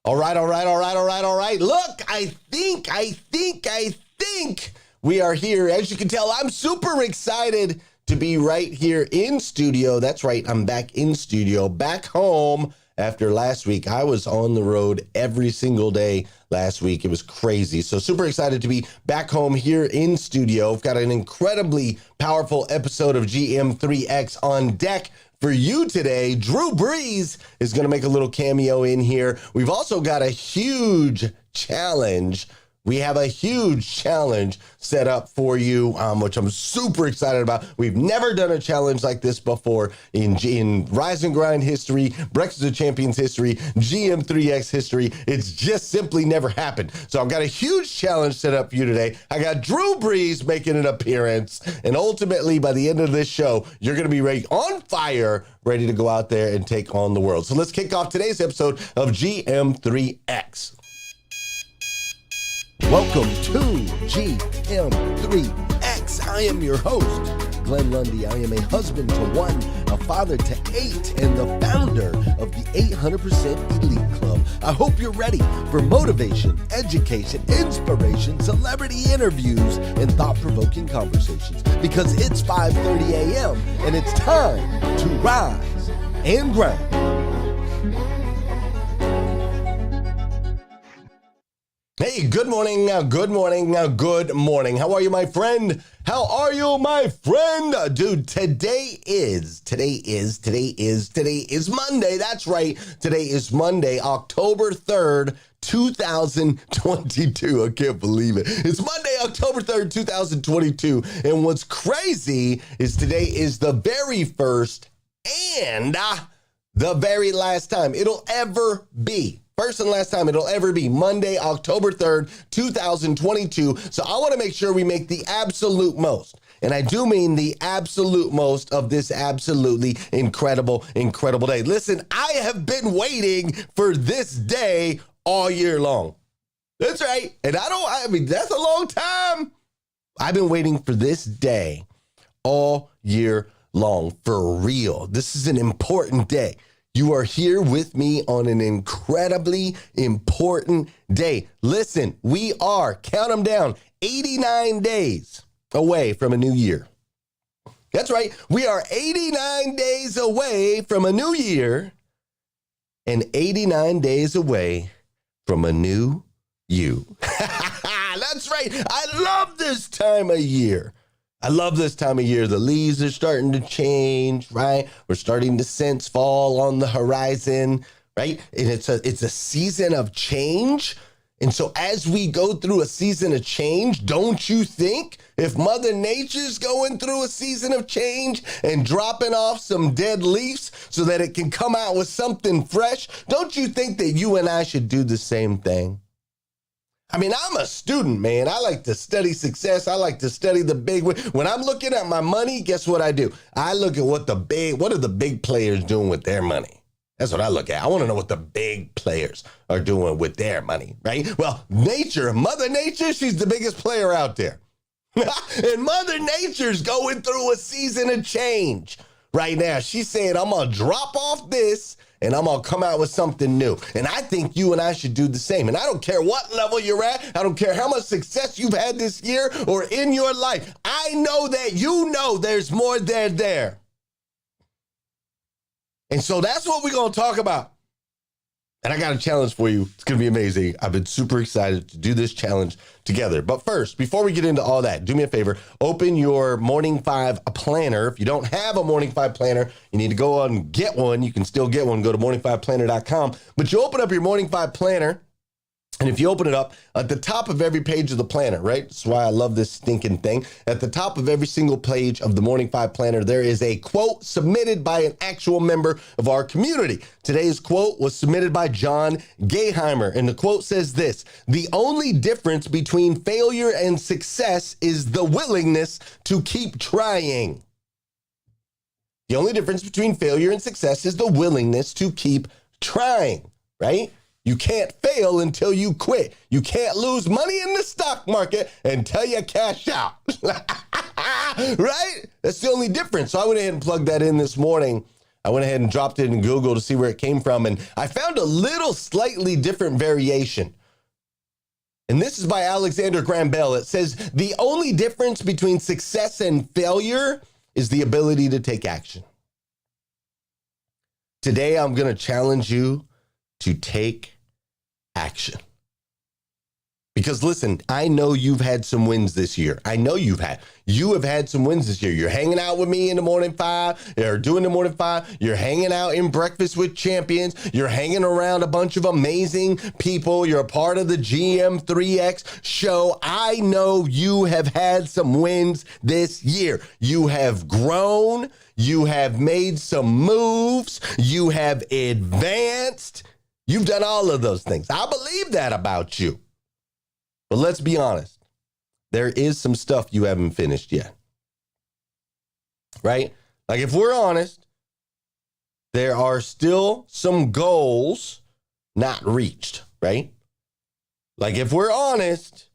All right. Look, I think we are here. As you can tell, I'm super excited to be right here in studio. That's right, I'm back in studio, back home after last week. I was on the road every single day last week. It was crazy. So super excited to be back home here in studio. I've got an incredibly powerful episode of GM3X on deck for you today. Drew Brees is going to make a little cameo in here. We've also got a huge challenge. We have a huge challenge set up for you, which I'm super excited about. We've never done a challenge like this before in Rise and Grind history, Breakfast of Champions history, GM3X history. It's just simply never happened. So I've got a huge challenge set up for you today. I got Drew Brees making an appearance. And ultimately, by the end of this show, you're going to be ready, on fire, ready to go out there and take on the world. So let's kick off today's episode of GM3X. Welcome to GM3X. I am your host, Glenn Lundy. I am a husband to one, a father to eight, and the founder of the 800% Elite Club. I hope you're ready for motivation, education, inspiration, celebrity interviews, and thought-provoking conversations, because it's 5:30 a.m. and it's time to rise and grind. Hey, good morning. How are you, my friend? Dude, today is Monday. That's right. Today is Monday, October 3rd, 2022. I can't believe it. It's Monday, October 3rd, 2022. And what's crazy is today is the very first and the very last time it'll ever be. First and last time it'll ever be Monday, October 3rd, 2022. So I want to make sure we make the absolute most, and I do mean the absolute most, of this absolutely incredible day. Listen, I have been waiting for this day all year long. That's right. And that's a long time. I've been waiting for this day all year long, for real. This is an important day. You are here with me on an incredibly important day. Listen, we are, count them down, 89 days away from a new year. That's right. We are 89 days away from a new year and 89 days away from a new you. That's right. I love this time of year. The leaves are starting to change, right? We're starting to sense fall on the horizon, right? And it's a season of change. And so as we go through a season of change, don't you think if Mother Nature's going through a season of change and dropping off some dead leaves so that it can come out with something fresh, don't you think that you and I should do the same thing? I mean, I'm a student, man. I like to study success. I like to study the big. When I'm looking at my money, guess what I do? I look at what are the big players doing with their money? That's what I look at. I want to know what the big players are doing with their money, right? Well, Mother Nature, she's the biggest player out there. And Mother Nature's going through a season of change right now. She's saying, I'm going to drop off this and I'm going to come out with something new. And I think you and I should do the same. And I don't care what level you're at. I don't care how much success you've had this year or in your life. I know that you know there's more there. And so that's what we're going to talk about. And I got a challenge for you. It's going to be amazing. I've been super excited to do this challenge together. But first, before we get into all that, do me a favor, open your Morning 5 planner. If you don't have a Morning 5 planner, you need to go on and get one. You can still get one. Go to morning5planner.com. But you open up your Morning 5 planner. And if you open it up, at the top of every page of the planner, right? That's why I love this stinking thing. At the top of every single page of the Morning 5 planner, there is a quote submitted by an actual member of our community. Today's quote was submitted by John Gayheimer. And the quote says this: "The only difference between failure and success is the willingness to keep trying." The only difference between failure and success is the willingness to keep trying, right? You can't fail until you quit. You can't lose money in the stock market until you cash out. Right? That's the only difference. So I went ahead and plugged that in this morning I went ahead and dropped it in Google to see where it came from, and I found a little slightly different variation. And this is by Alexander Graham Bell. It says, the only difference between success and failure is the ability to take action. Today, I'm going to challenge you to take action. Because listen, I know you've had some wins this year. I know you have had some wins this year. You're hanging out with me in the morning five, or doing the morning five. You're hanging out in Breakfast with Champions. You're hanging around a bunch of amazing people. You're a part of the GM3X show. I know you have had some wins this year. You have grown. You have made some moves. You have advanced. You've done all of those things. I believe that about you. But let's be honest, there is some stuff you haven't finished yet, right? Like if we're honest, there are still some goals not reached, right? Like if we're honest,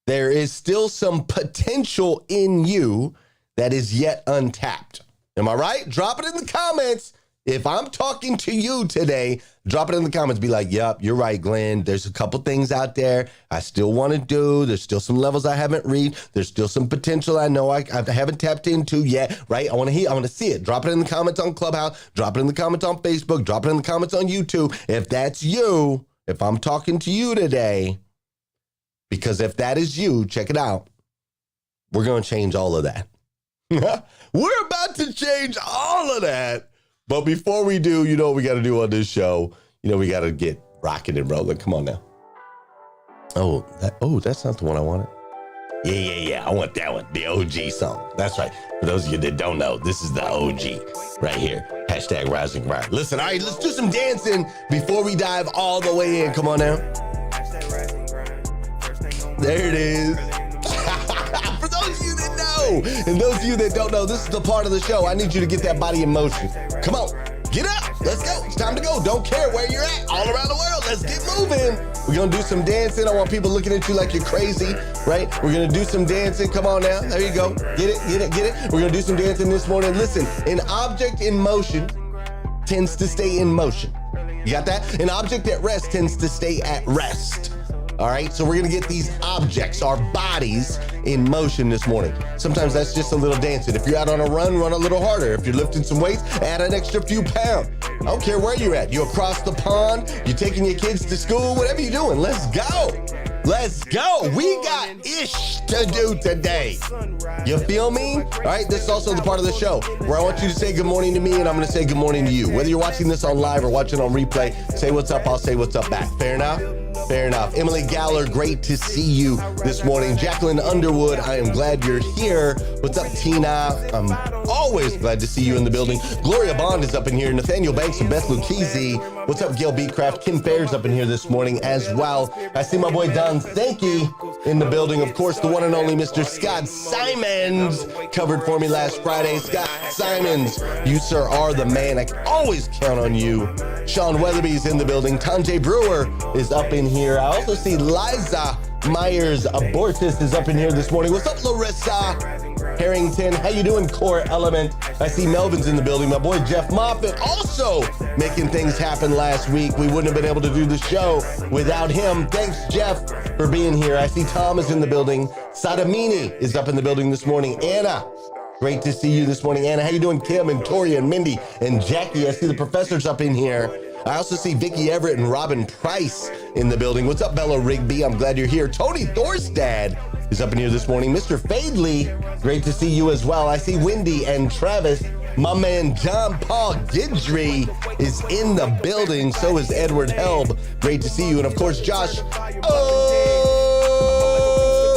there is still some potential in you that is yet untapped. Am I right? Drop it in the comments. If I'm talking to you today, drop it in the comments. Be like, yep, you're right, Glenn. There's a couple things out there I still want to do. There's still some levels I haven't reached. There's still some potential I know I haven't tapped into yet, right? I want to see it. Drop it in the comments on Clubhouse. Drop it in the comments on Facebook. Drop it in the comments on YouTube. If that's you, if I'm talking to you today, because if that is you, check it out. We're going to change all of that. We're about to change all of that. But before we do, you know what we got to do on this show? You know, we got to get rocking and rolling. Come on now. That's not the one I wanted. Yeah. I want that one. The OG song. That's right. For those of you that don't know, this is the OG right here. Hashtag Rise and Grind. Listen, all right, let's do some dancing before we dive all the way in. Come on now. There it is. For those of you that know, and those of you that don't know, this is the part of the show. I need you to get that body in motion. Come on, get up. Let's go. It's time to go. Don't care where you're at. All around the world. Let's get moving. We're going to do some dancing. I want people looking at you like you're crazy, right? We're going to do some dancing. Come on now. There you go. Get it. We're going to do some dancing this morning. Listen, an object in motion tends to stay in motion. You got that? An object at rest tends to stay at rest. All right, so we're gonna get these objects, our bodies, in motion this morning. Sometimes that's just a little dancing. If you're out on a run a little harder. If you're lifting some weights, add an extra few pounds. I don't care where you're at. You across the pond, you're taking your kids to school, whatever you're doing, let's go. Let's go. We got ish to do today. You feel me? All right, this is also the part of the show where I want you to say good morning to me and I'm gonna say good morning to you. Whether you're watching this on live or watching on replay, say what's up, I'll say what's up back. Fair enough? Fair enough. Emily Galler, great to see you this morning. Jacqueline Underwood, I am glad you're here. What's up, Tina? I'm always glad to see you in the building. Gloria Bond is up in here. Nathaniel Banks and Beth Lucchese. What's up, Gail Beatcraft? Kim Fair's up in here this morning as well. I see my boy Don Sankey in the building. Of course, the one and only Mr. Scott Simons covered for me last Friday. Scott Simons, you, sir, are the man. I can always count on you. Sean Weatherby's in the building. Tanjay Brewer is up in here. I also see Liza Myers Abortus is up in here this morning. What's up, Larissa Harrington? How you doing, Core Element? I see Melvin's in the building. My boy Jeff Moffitt also making things happen last week. We wouldn't have been able to do the show without him. Thanks, Jeff, for being here. I see Tom is in the building. Sadamini is up in the building this morning. Anna, great to see you this morning. Anna, how you doing? Kim and Tori and Mindy and Jackie. I see the professors up in here. I also see Vicky Everett and Robin Price in the building. What's up, Bella Rigby? I'm glad you're here. Tony Thorstad is up in here this morning. Mr. Fadley, great to see you as well. I see Wendy and Travis. My man John Paul Gidry is in the building. So is Edward Helb. Great to see you. And of course, Josh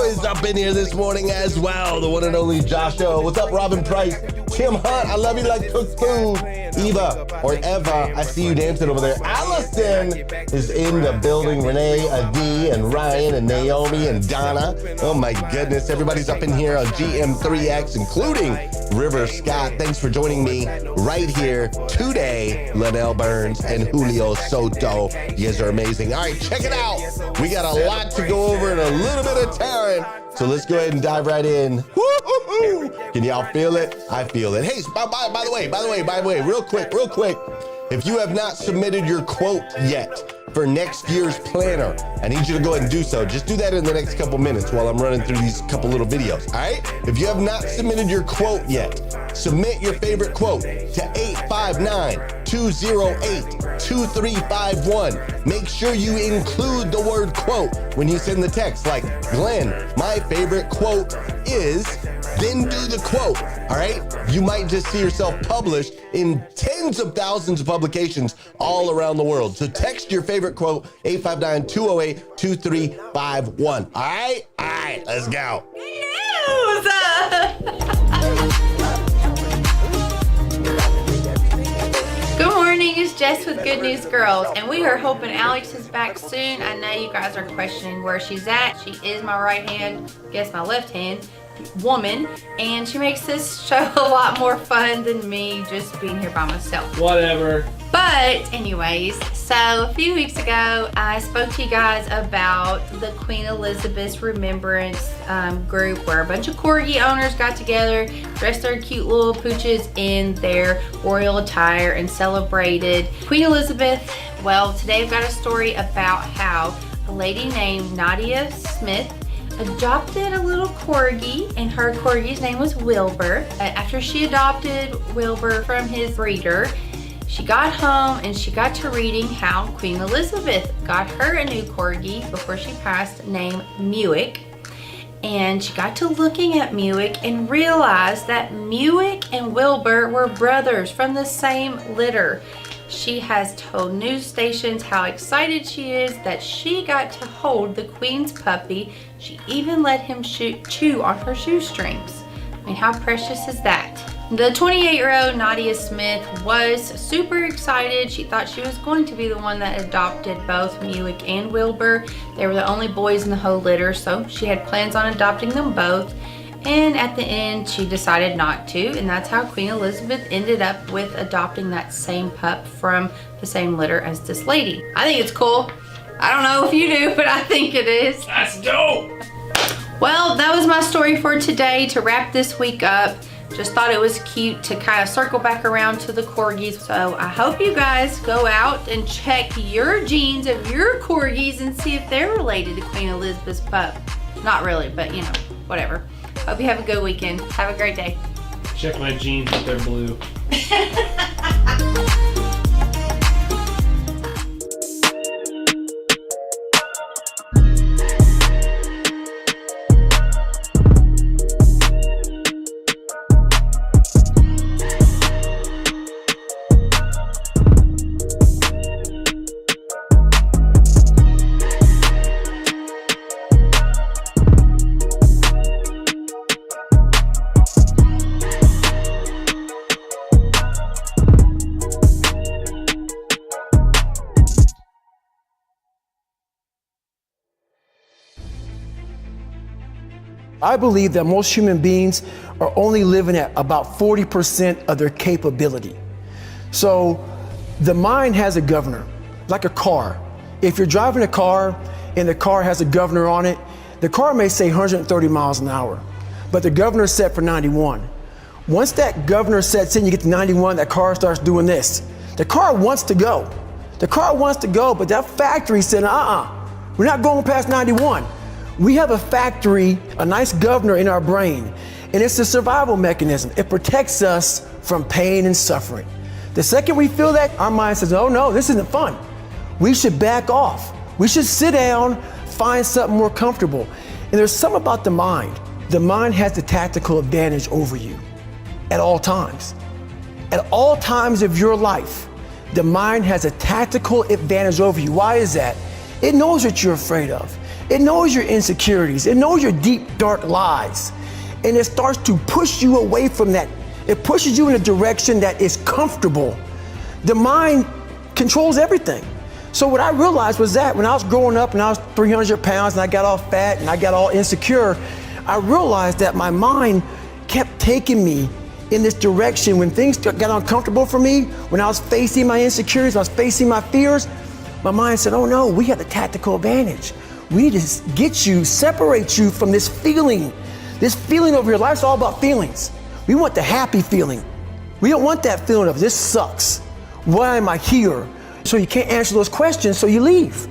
is up in here this morning as well. The one and only Josh O. What's up, Robin Price? Tim Hunt, I love you like cooked food. Eva or Eva, I see you dancing over there. Allison is in the building. Renee, Adi, and Ryan, and Naomi, and Donna. Oh my goodness, everybody's up in here on GM3X, including River Scott. Thanks for joining me right here today, Linnell Burns and Julio Soto. You guys are amazing. All right, check it out. We got a lot to go over in a little bit of time. So let's go ahead and dive right in. Woo-hoo-hoo. Can y'all feel it? I feel it. Hey, by the way, real quick. If you have not submitted your quote yet for next year's planner, I need you to go ahead and do so. Just do that in the next couple minutes while I'm running through these couple little videos, all right? If you have not submitted your quote yet, submit your favorite quote to 859-208-2351. Make sure you include the word quote when you send the text, like, Glenn, my favorite quote is, then do the quote, all right? You might just see yourself published in tens of thousands of publications all around the world. So text your favorite quote, 859-208-2351. All right, let's go. Good morning, it's Jess with Good News Girls, and we are hoping Alex is back soon. I know you guys are questioning where she's at. She is my right hand, guess my left hand woman, and she makes this show a lot more fun than me just being here by myself. Whatever. But anyways, so a few weeks ago, I spoke to you guys about the Queen Elizabeth Remembrance group, where a bunch of corgi owners got together, dressed their cute little pooches in their royal attire, and celebrated Queen Elizabeth. Well, today I've got a story about how a lady named Nadia Smith adopted a little corgi, and her corgi's name was Wilbur. After she adopted Wilbur from his breeder, she got home and she got to reading how Queen Elizabeth got her a new corgi before she passed, named Muick. And she got to looking at Muick and realized that Muick and Wilbur were brothers from the same litter. She has told news stations how excited she is that she got to hold the Queen's puppy. She even let him chew on her shoestrings. I mean, how precious is that? The 28-year-old Nadia Smith was super excited. She thought she was going to be the one that adopted both Muick and Wilbur. They were the only boys in the whole litter, so she had plans on adopting them both. And at the end, she decided not to, and that's how Queen Elizabeth ended up with adopting that same pup from the same litter as this lady. I think it's cool. I don't know if you do, but I think it is. That's dope. Well, that was my story for today to wrap this week up. Just thought it was cute to kind of circle back around to the corgis. So I hope you guys go out and check your genes of your corgis and see if they're related to Queen Elizabeth's pup. Not really, but you know, whatever. Hope you have a good weekend. Have a great day. Check my jeans if they're blue. I believe that most human beings are only living at about 40% of their capability. So the mind has a governor, like a car. If you're driving a car and the car has a governor on it, the car may say 130 miles an hour, but the governor is set for 91. Once that governor sets in, you get to 91, that car starts doing this. The car wants to go. The car wants to go, but that factory said, we're not going past 91. We have a factory, a nice governor in our brain, and it's a survival mechanism. It protects us from pain and suffering. The second we feel that, our mind says, oh no, this isn't fun. We should back off. We should sit down, find something more comfortable. And there's something about the mind. The mind has the tactical advantage over you at all times. At all times of your life, the mind has a tactical advantage over you. Why is that? It knows what you're afraid of. It knows your insecurities. It knows your deep, dark lies. And it starts to push you away from that. It pushes you in a direction that is comfortable. The mind controls everything. So what I realized was that when I was growing up and I was 300 pounds and I got all fat and I got all insecure, I realized that my mind kept taking me in this direction. When things got uncomfortable for me, when I was facing my insecurities, I was facing my fears, my mind said, oh no, we have the tactical advantage. We need to get you, separate you from this feeling This feeling over here, life's all about feelings. We want the happy feeling. We don't want that feeling of this sucks. Why am I here? So you can't answer those questions, so you leave.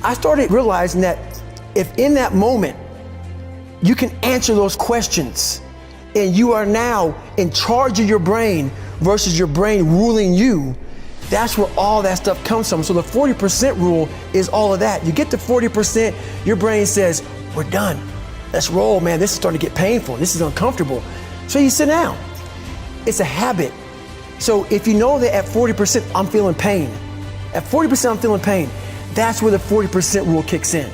I started realizing that if in that moment you can answer those questions and you are now in charge of your brain versus your brain ruling you, that's where all that stuff comes from. So the 40% rule is all of that. You get to 40%, your brain says, we're done. Let's roll, man. This is starting to get painful. This is uncomfortable. So you sit down. It's a habit. So if you know that at 40%, I'm feeling pain. At 40%, I'm feeling pain. That's where the 40% rule kicks in.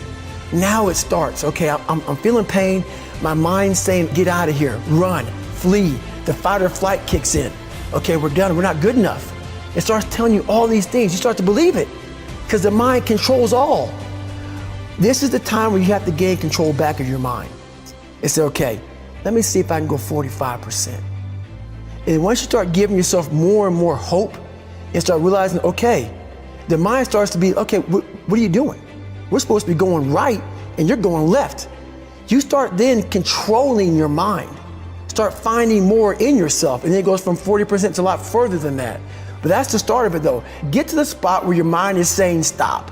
Now it starts. Okay, I'm feeling pain. My mind's saying, get out of here, run, flee. The fight or flight kicks in. Okay, we're done. We're not good enough. It starts telling you all these things. You start to believe it because the mind controls all. This is the time where you have to gain control back of your mind. It's okay, let me see if I can go 45%. And once you start giving yourself more and more hope and start realizing, okay, the mind starts to be, okay, what are you doing? We're supposed to be going right and you're going left. You start then controlling your mind. Start finding more in yourself, and then it goes from 40% to a lot further than that. But that's the start of it though. Get to the spot where your mind is saying stop.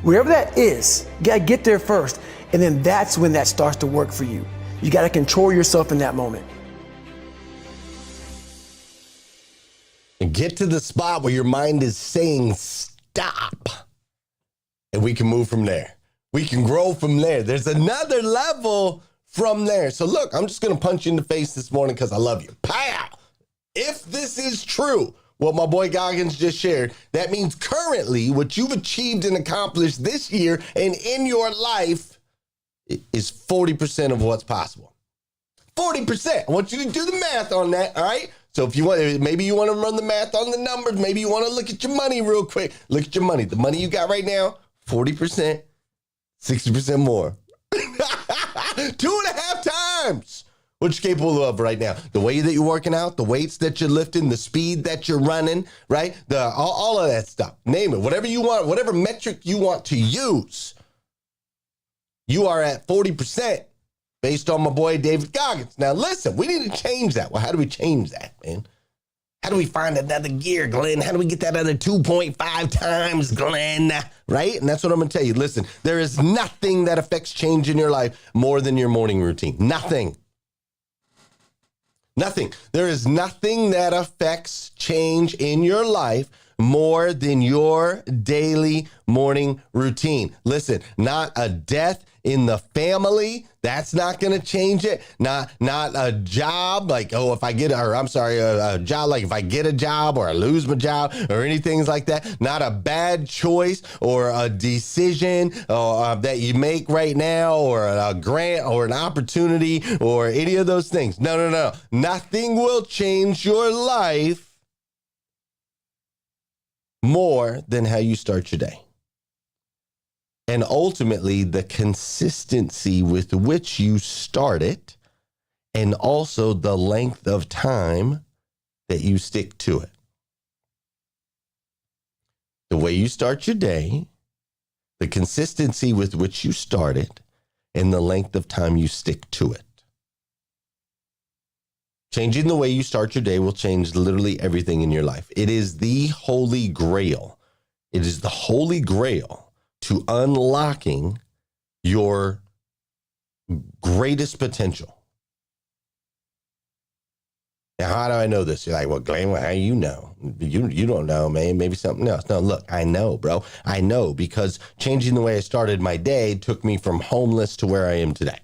Wherever that is, you gotta get there first, and then that's when that starts to work for you. You gotta control yourself in that moment. And get to the spot where your mind is saying stop. And we can move from there. We can grow from there. There's another level from there. So look, I'm just gonna punch you in the face this morning because I love you. Pow! If this is true, what my boy Goggins just shared, that means currently what you've achieved and accomplished this year and in your life is 40% of what's possible. 40%. I want you to do the math on that, all right? So if you want, maybe you want to run the math on the numbers. Maybe you want to look at your money real quick. Look at your money. The money you got right now, 40%, 60% more. 2.5 times what you're capable of right now. The way that you're working out, the weights that you're lifting, the speed that you're running, right? All of that stuff. Name it. Whatever you want, whatever metric you want to use, you are at 40% based on my boy David Goggins. Now listen, we need to change that. Well, how do we change that, man? How do we find another gear, Glenn? How do we get that other 2.5 times, Glenn? Right? And that's what I'm going to tell you. Listen, there is nothing that affects change in your life more than your morning routine. Nothing. Nothing. There is nothing that affects change in your life more than your daily morning routine. Listen, not a death in the family, that's not going to change it. Not a job like, oh, if I get, or I'm sorry, a job like if I get a job or I lose my job or anything like that. Not a bad choice or a decision that you make right now or a grant or an opportunity or any of those things. No. Nothing will change your life more than how you start your day. And ultimately, the consistency with which you start it, and also the length of time that you stick to it. The way you start your day, the consistency with which you start it, and the length of time you stick to it. Changing the way you start your day will change literally everything in your life. It is the holy grail. It is the holy grail to unlocking your greatest potential. Now, how do I know this? You're like, well, Glenn, how do you know? You don't know, man. Maybe something else. No, look, I know, bro. I know because changing the way I started my day took me from homeless to where I am today.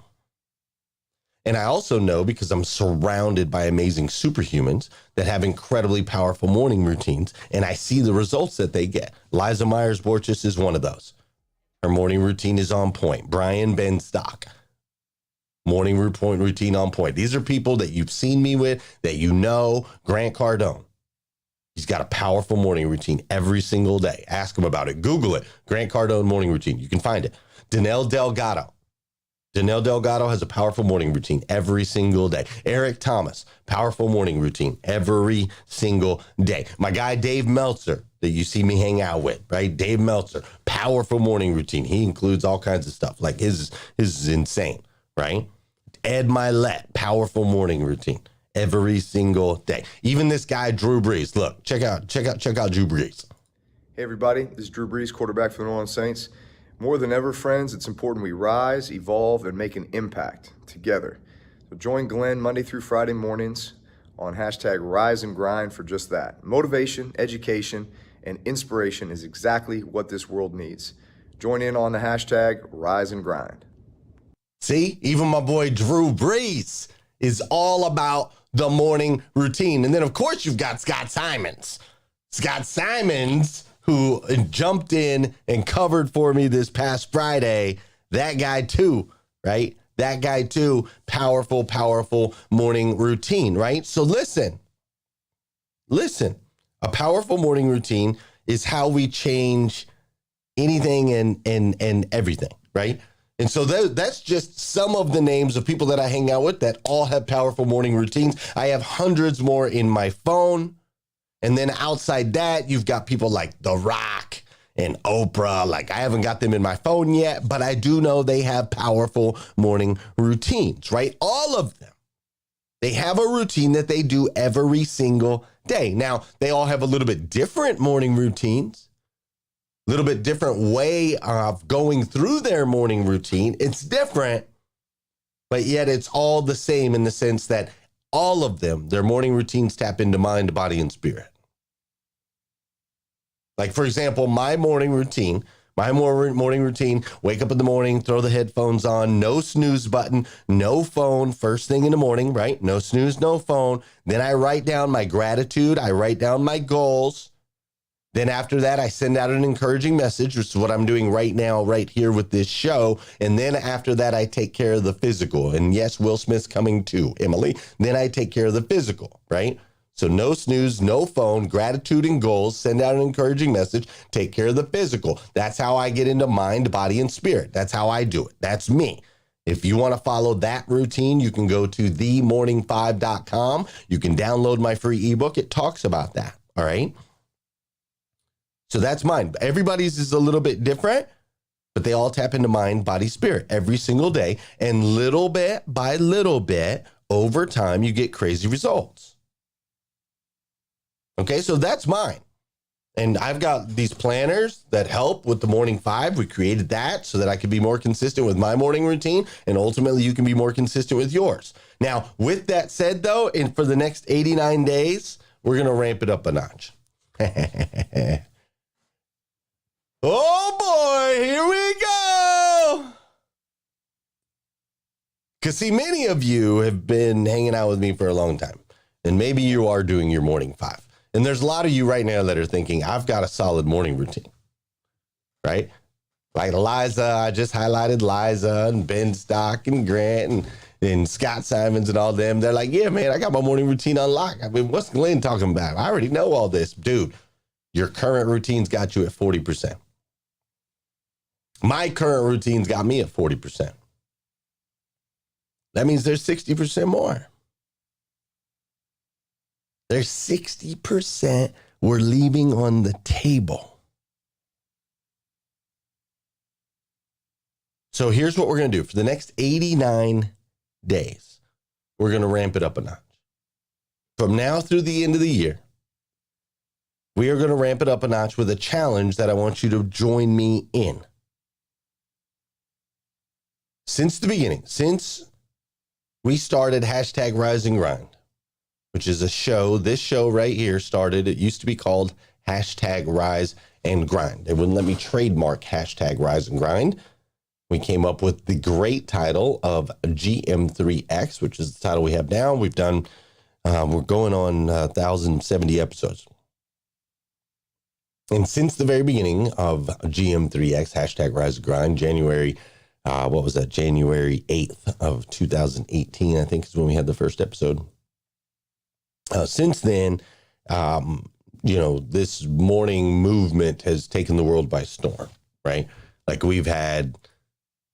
And I also know because I'm surrounded by amazing superhumans that have incredibly powerful morning routines, and I see the results that they get. Liza Myers-Borges is one of those. Her morning routine is on point. Brian Benstock, morning routine on point. These are people that you've seen me with, that you know. Grant Cardone, he's got a powerful morning routine every single day. Ask him about it. Google it. Grant Cardone morning routine. You can find it. Danelle Delgado has a powerful morning routine every single day. Eric Thomas, powerful morning routine every single day. My guy, Dave Meltzer, that you see me hang out with, right? Dave Meltzer, powerful morning routine. He includes all kinds of stuff. Like his is insane, right? Ed Milet, powerful morning routine every single day. Even this guy, Drew Brees. Look, check out Drew Brees. Hey everybody, this is Drew Brees, quarterback for the New Orleans Saints. More than ever, friends, it's important we rise, evolve, and make an impact together. So join Glenn Monday through Friday mornings on hashtag Rise and Grind for just that. Motivation, education, and inspiration is exactly what this world needs. Join in on the hashtag Rise and Grind. See, even my boy Drew Brees is all about the morning routine. And then, of course, you've got Scott Simons. Scott Simons, who jumped in and covered for me this past Friday. That guy too, right? That guy too, powerful, powerful morning routine, right? So listen, a powerful morning routine is how we change anything and everything, right? And so that's just some of the names of people that I hang out with that all have powerful morning routines. I have hundreds more in my phone. And then outside that, you've got people like The Rock and Oprah. Like, I haven't got them in my phone yet, but I do know they have powerful morning routines, right? All of them. They have a routine that they do every single day. Now, they all have a little bit different morning routines, a little bit different way of going through their morning routine. It's different, but yet it's all the same in the sense that all of them, their morning routines tap into mind, body, and spirit. Like, for example, my morning routine, wake up in the morning, throw the headphones on, no snooze button, no phone, first thing in the morning, right? No snooze, no phone. Then I write down my gratitude. I write down my goals. Then after that, I send out an encouraging message, which is what I'm doing right now, right here with this show. And then after that, I take care of the physical. And yes, Will Smith's coming too, Emily. Then I take care of the physical, right? So no snooze, no phone, gratitude and goals, send out an encouraging message, take care of the physical. That's how I get into mind, body, and spirit. That's how I do it. That's me. If you want to follow that routine, you can go to themorning5.com. You can download my free ebook. It talks about that, all right? So that's mine. Everybody's is a little bit different, but they all tap into mind, body, spirit every single day. And little bit by little bit, over time, you get crazy results. Okay, so that's mine. And I've got these planners that help with the Morning 5. We created that so that I could be more consistent with my morning routine, and ultimately you can be more consistent with yours. Now, with that said, though, and for the next 89 days, we're going to ramp it up a notch. Oh boy, here we go. Because see, many of you have been hanging out with me for a long time, and maybe you are doing your Morning 5. And there's a lot of you right now that are thinking, I've got a solid morning routine, right? Like Liza, I just highlighted Liza and Ben Stock and Grant and Scott Simons and all them. They're like, yeah, man, I got my morning routine unlocked. I mean, what's Glenn talking about? I already know all this. Dude, your current routine's got you at 40%. My current routine's got me at 40%. That means there's 60% more. There's 60% we're leaving on the table. So here's what we're going to do. For the next 89 days, we're going to ramp it up a notch. From now through the end of the year, we are going to ramp it up a notch with a challenge that I want you to join me in. Since the beginning, since we started hashtag Rise and Grind, which is a show, this show right here started, it used to be called hashtag Rise and Grind. They wouldn't let me trademark hashtag Rise and Grind. We came up with the great title of GM3X, which is the title we have now. We've done, we're going on 1,070 episodes. And since the very beginning of GM3X, hashtag Rise and Grind, January 8th of 2018, I think is when we had the first episode. Since then, this morning movement has taken the world by storm, right? Like we've had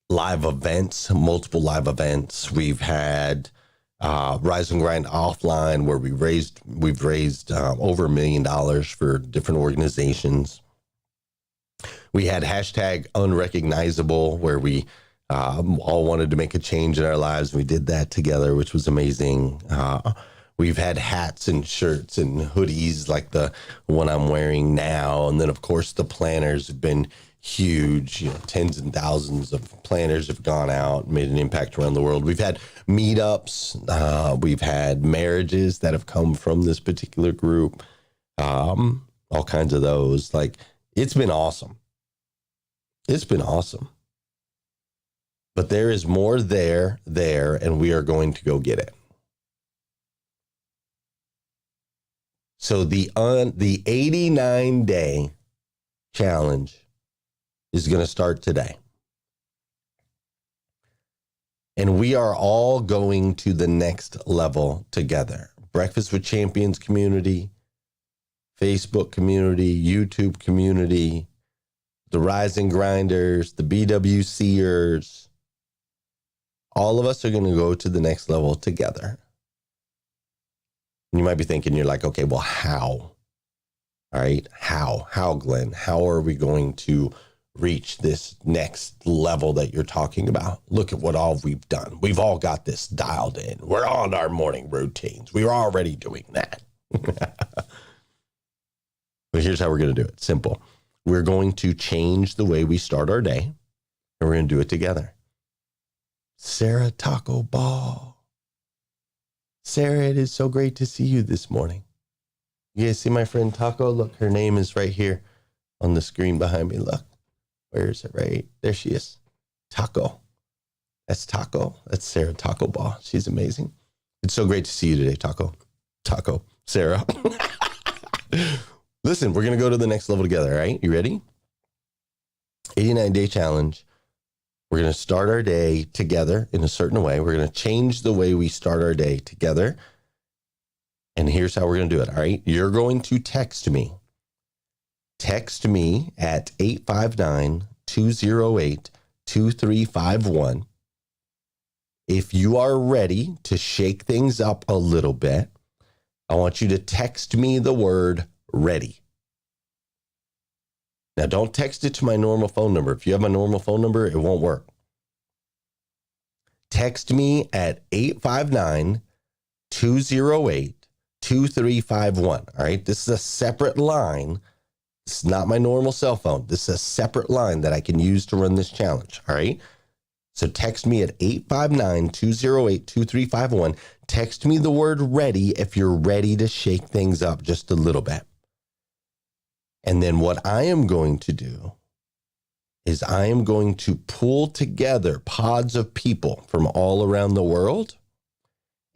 live events, multiple live events. We've had Rise and Grind offline where we've raised over $1 million for different organizations. We had hashtag Unrecognizable where we all wanted to make a change in our lives. We did that together, which was amazing. We've had hats and shirts and hoodies like the one I'm wearing now. And then, of course, the planners have been huge. Tens and thousands of planners have gone out, made an impact around the world. We've had meetups. We've had marriages that have come from this particular group. All kinds of those. Like, it's been awesome. It's been awesome. But there is more there, and we are going to go get it. So the 89-day challenge is going to start today. And we are all going to the next level together. Breakfast with Champions community, Facebook community, YouTube community, the Rising Grinders, the BWCers. All of us are going to go to the next level together. And you might be thinking, you're like, okay, well, how? All right, how, Glenn? How are we going to reach this next level that you're talking about? Look at what all we've done. We've all got this dialed in. We're on our morning routines. We're already doing that. But here's how we're going to do it. Simple. We're going to change the way we start our day, and we're going to do it together. Sarah Taco Ball. Sarah, it is so great to see you this morning. You guys see my friend Taco? Look, her name is right here on the screen behind me. Look, where is it? Right there she is. Taco. That's Taco. That's Sarah Taco Ball. She's amazing. It's so great to see you today, Taco. Taco. Sarah. Listen, we're going to go to the next level together, all right? You ready? 89-day challenge. We're going to start our day together in a certain way. We're going to change the way we start our day together. And here's how we're going to do it, all right? You're going to text me. Text me at 859-208-2351. If you are ready to shake things up a little bit, I want you to text me the word ready. Now, don't text it to my normal phone number. If you have my normal phone number, it won't work. Text me at 859-208-2351. All right. This is a separate line. This is not my normal cell phone. This is a separate line that I can use to run this challenge. All right. So text me at 859-208-2351. Text me the word ready if you're ready to shake things up just a little bit. And then what I am going to do is I am going to pull together pods of people from all around the world.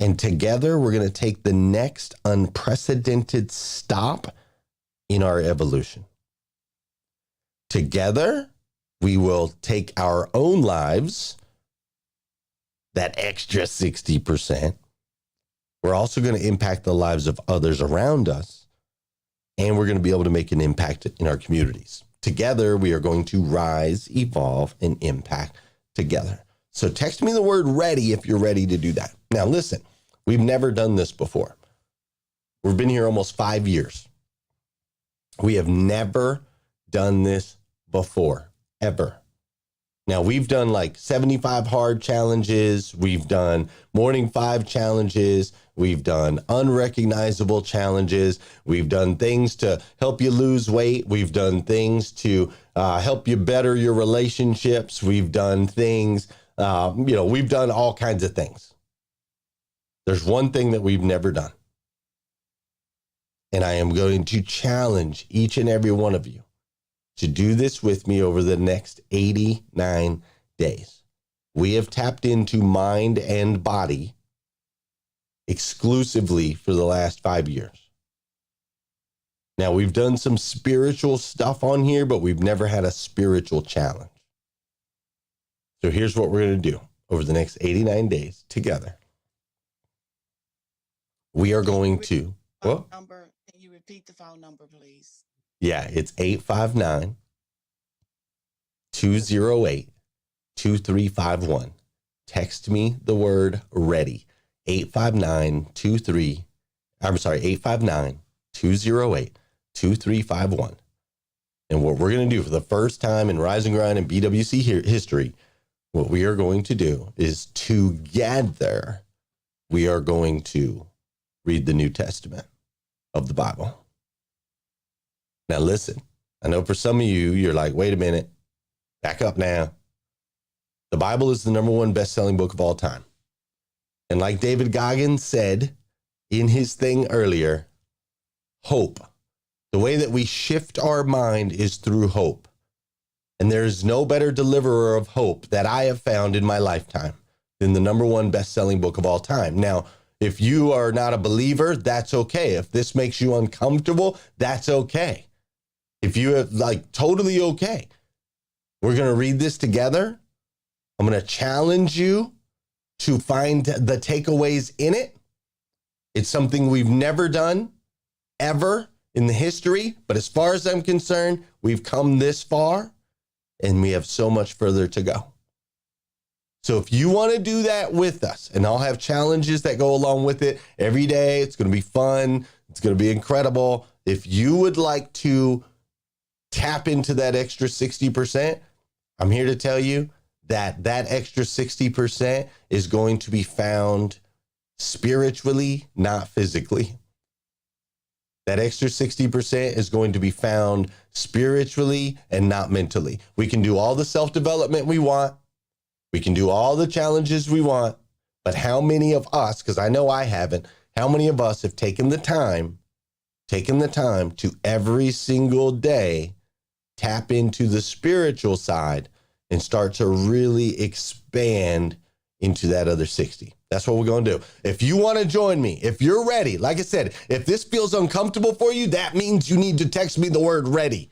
And together we're going to take the next unprecedented stop in our evolution. Together, we will take our own lives, that extra 60%. We're also going to impact the lives of others around us. And we're going to be able to make an impact in our communities. Together, we are going to rise, evolve, and impact together. So text me the word ready if you're ready to do that. Now, listen, we've never done this before. We've been here almost 5 years. We have never done this before, ever. Now, we've done like 75 hard challenges. We've done morning 5 challenges. We've done unrecognizable challenges. We've done things to help you lose weight. We've done things to help you better your relationships. We've done things, we've done all kinds of things. There's one thing that we've never done. And I am going to challenge each and every one of you to do this with me over the next 89 days. We have tapped into mind and body exclusively for the last 5 years. Now, we've done some spiritual stuff on here, but we've never had a spiritual challenge. So here's what we're going to do over the next 89 days together. We are going to... What? Number, can you repeat the phone number, please? Yeah, it's 859-208-2351. Text me the word ready. 859-208-2351. And what we're going to do for the first time in Rise and Grind and BWC history, what we are going to do is together, we are going to read the New Testament of the Bible. Now, listen, I know for some of you, you're like, wait a minute, back up now. The Bible is the number one best-selling book of all time. And like David Goggins said in his thing earlier, hope. The way that we shift our mind is through hope. And there is no better deliverer of hope that I have found in my lifetime than the number one best-selling book of all time. Now, if you are not a believer, that's okay. If this makes you uncomfortable, that's okay. If you are totally okay. We're going to read this together. I'm going to challenge you to find the takeaways in it. It's something we've never done ever in the history, but as far as I'm concerned, we've come this far and we have so much further to go. So if you want to do that with us, and I'll have challenges that go along with it every day, it's going to be fun. It's going to be incredible. If you would like to tap into that extra 60%, I'm here to tell you that extra 60% is going to be found spiritually, not physically. That extra 60% is going to be found spiritually and not mentally. We can do all the self-development we want. We can do all the challenges we want. But how many of us, because I know I haven't, how many of us have taken the time to every single day tap into the spiritual side and start to really expand into that other 60. That's what we're going to do. If you want to join me, if you're ready, like I said, if this feels uncomfortable for you, that means you need to text me the word ready.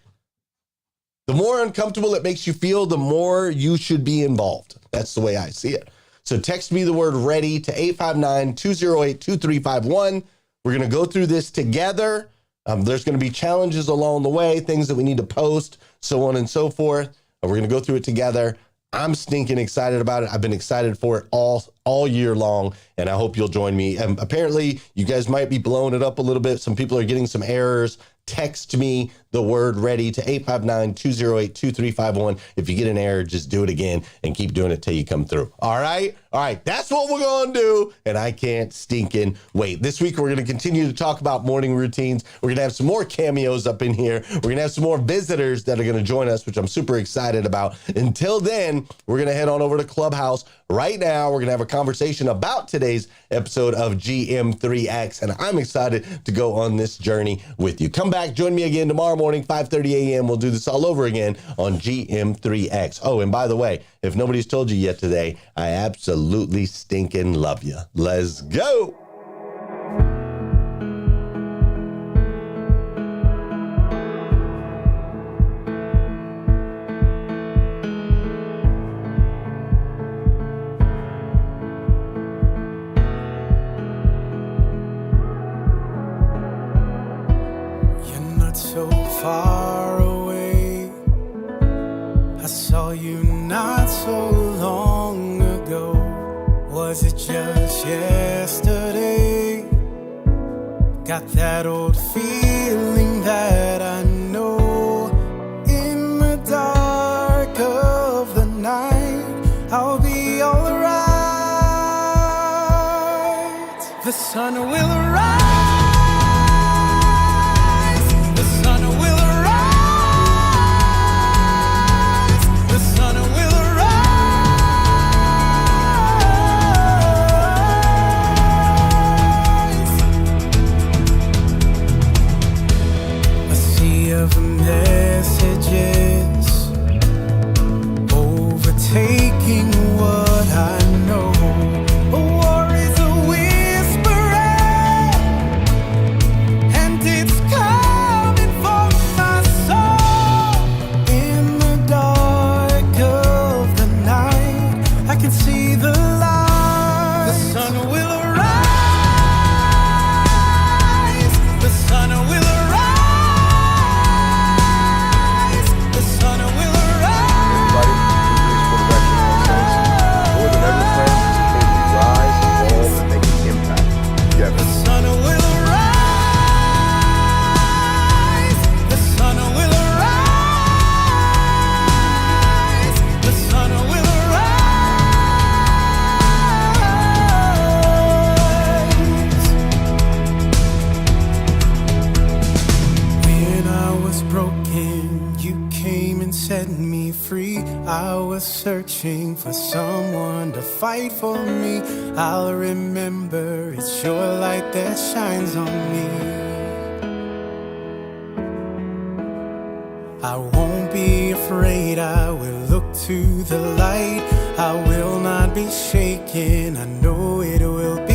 The more uncomfortable it makes you feel, the more you should be involved. That's the way I see it. So text me the word ready to 859-208-2351. We're going to go through this together. There's going to be challenges along the way, things that we need to post, so on and so forth. We're going to go through it together. I'm stinking excited about it. I've been excited for it all year long, and I hope you'll join me. Apparently, you guys might be blowing it up a little bit. Some people are getting some errors. Text me the word ready to 859-208-2351. If you get an error, just do it again and keep doing it till you come through. All right? All right, that's what we're going to do, and I can't stinking wait. This week, we're going to continue to talk about morning routines. We're going to have some more cameos up in here. We're going to have some more visitors that are going to join us, which I'm super excited about. Until then, we're going to head on over to Clubhouse. Right now, we're going to have a conversation about today's episode of GM3X, and I'm excited to go on this journey with you. Come back, join me again tomorrow morning, 5:30 a.m. We'll do this all over again on GM3X. Oh, and by the way, if nobody's told you yet today, I absolutely stinking love you. Let's go. So far away, I saw you not so long ago. Was it just yesterday? Got that old feeling that I know. In the dark of the night, I'll be alright. The sun will arise. Messages overtaking what I know. A war is a whisper, and it's coming for my soul. In the dark of the night, I can see the light. The sun will arise. The sun will arise. Everybody, Drew Brees, quarterback for the New Orleans Saints. was searching for someone to fight for me, I'll remember it's your light that shines on me. I won't be afraid, I will look to the light. I will not be shaken, I know it will